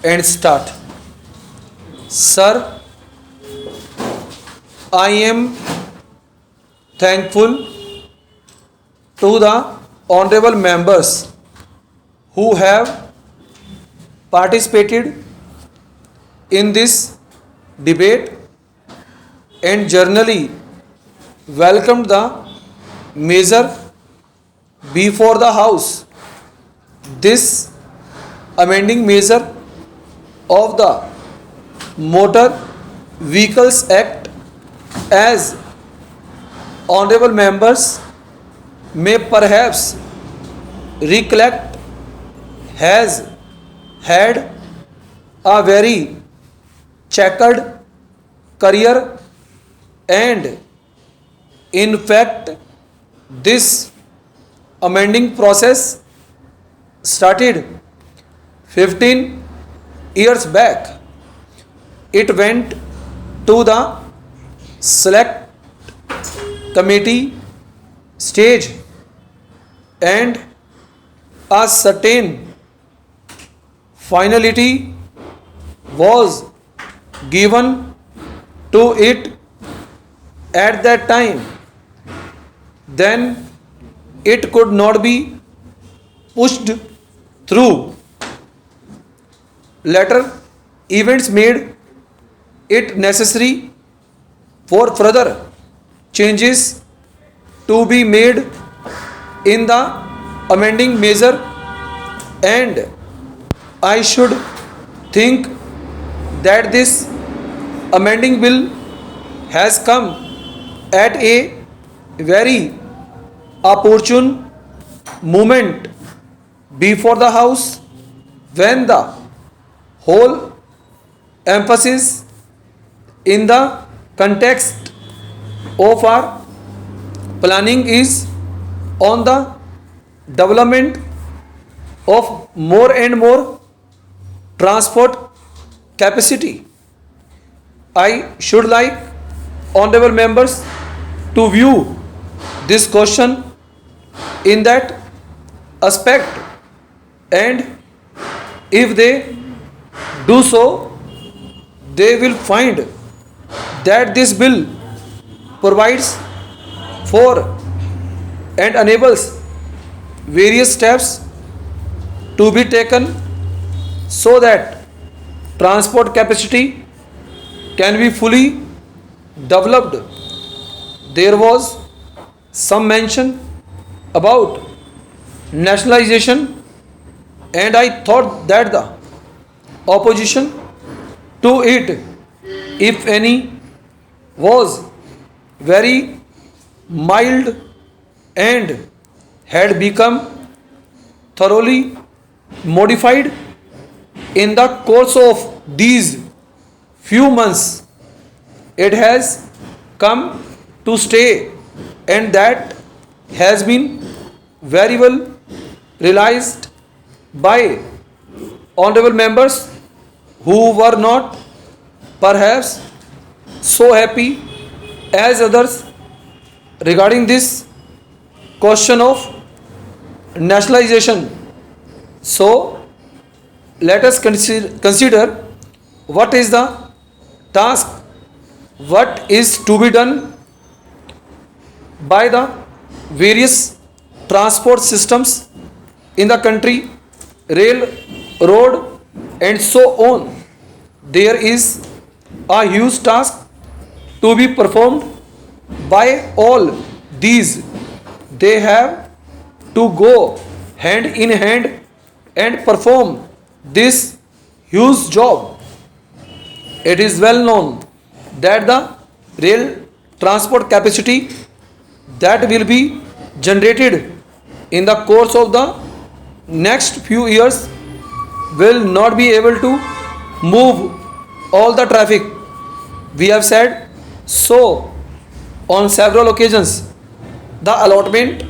and start. Sir, I am thankful to the honorable members who have participated in this debate and generally welcomed the measure before the House. This amending measure of the Motor Vehicles Act, as honorable members may perhaps recollect, has had a very checkered career, and in fact this amending process started 15 years back. It went to the select committee stage and a certain finality was given to it at that time. Then it could not be pushed through. Later events made it necessary for further changes to be made in the amending measure, and I should think that this amending bill has come at a very opportune moment before the House, when the whole emphasis in the context of our planning is on the development of more and more transport capacity. I should like honorable members to view this question in that aspect, and if they do so, they will find that this bill provides for and enables various steps to be taken so that transport capacity can be fully developed. There was some mention about nationalization, and I thought that the opposition to it, if any, was very mild and had become thoroughly modified in the course of these few months. It has come to stay, and that has been very well realized by honorable members who were not perhaps so happy as others regarding this question of nationalization. So let us consider what is the task, what is to be done by the various transport systems in the country, rail, road, and so on. There is a huge task to be performed by all these. They have to go hand in hand and perform this huge job. It is well known that the rail transport capacity that will be generated in the course of the next few years will not be able to move all the traffic. We have said so on several occasions. The allotment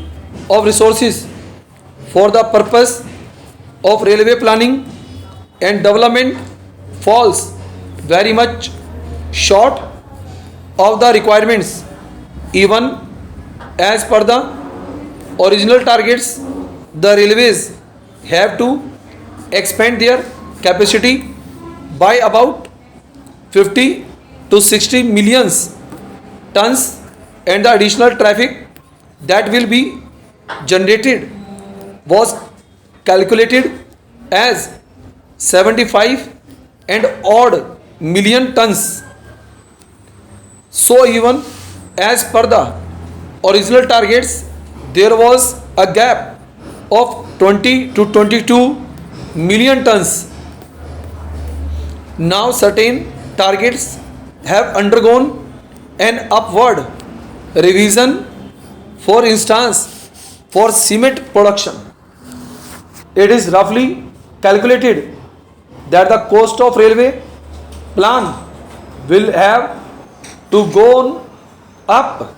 of resources for the purpose of railway planning and development falls very much short of the requirements. Even as per the original targets, the railways have to expand their capacity by about 50 to 60 millions tons, and the additional traffic that will be generated was calculated as 75 and odd million tons. So even as per the original targets, there was a gap of 20 to 22 million tons. Now certain targets have undergone an upward revision. For instance, for cement production, it is roughly calculated that the cost of railway plan will have to go up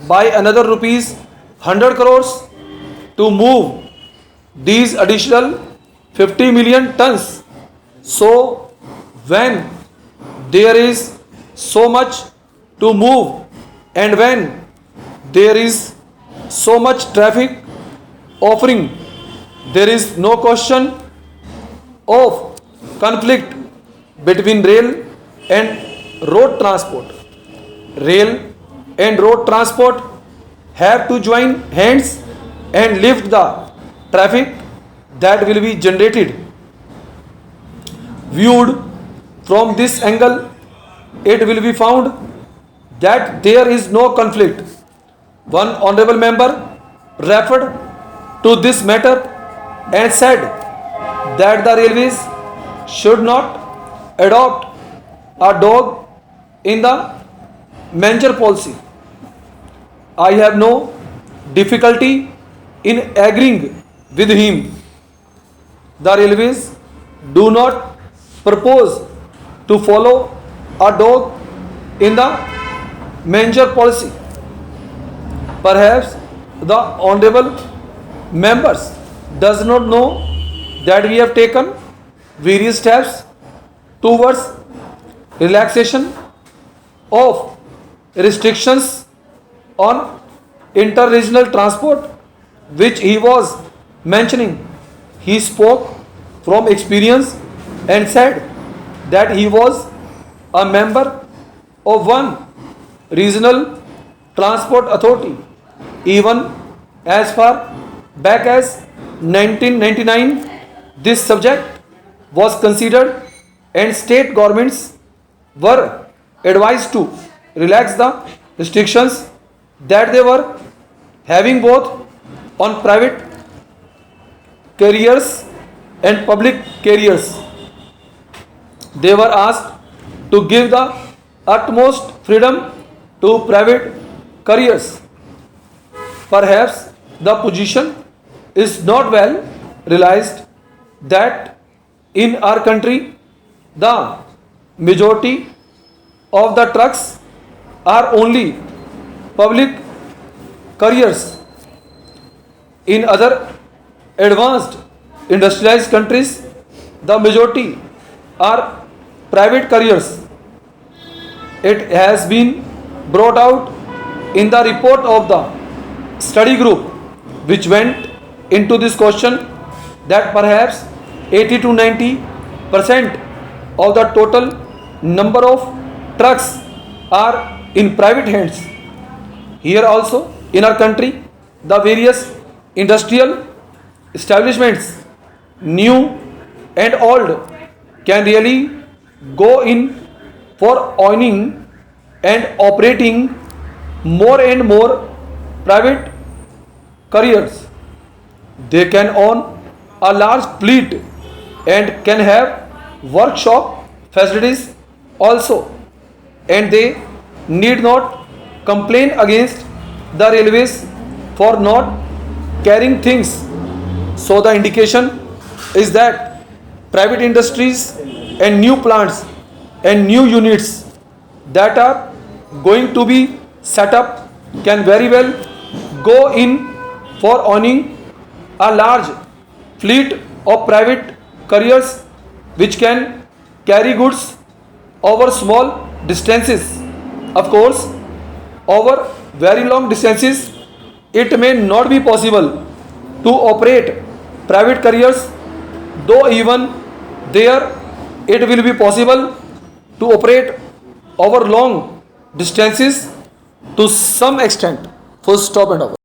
by another rupees 100 crores to move these additional 50 million tons. So when there is so much to move and when there is so much traffic offering, there is no question of conflict between rail and road transport. Rail and road transport have to join hands and lift the traffic that will be generated. Viewed from this angle, it will be found that there is no conflict. One honorable member referred to this matter and said that the railways should not adopt a dog in the manger policy. I have no difficulty in agreeing with him. The railways do not propose to follow a dog in the manger policy. Perhaps the honorable members does not know that we have taken various steps towards relaxation of restrictions on inter-regional transport which he was mentioning. He spoke from experience and said that he was a member of one regional transport authority even as far back as 1999. This subject was considered and state governments were advised to relax the restrictions that they were having both on private carriers and public carriers. They were asked to give the utmost freedom to private carriers. Perhaps the position is not well realized that in our country the majority of the trucks are only public carriers. In other advanced industrialized countries, the majority are private carriers. It has been brought out in the report of the study group which went into this question that perhaps 80 to 90% of the total number of trucks are in private hands. Here also in our country, the various industrial establishments, new and old, can really go in for owning and operating more and more private carriers. They can own a large fleet and can have workshop facilities also, and they need not complain against the railways for not carrying things. So the indication is that private industries and new plants and new units that are going to be set up can very well go in for owning a large fleet of private carriers which can carry goods over small distances. Of course, over very long distances, it may not be possible to operate private carriers, though even there it will be possible to operate over long distances to some extent. Full stop and over.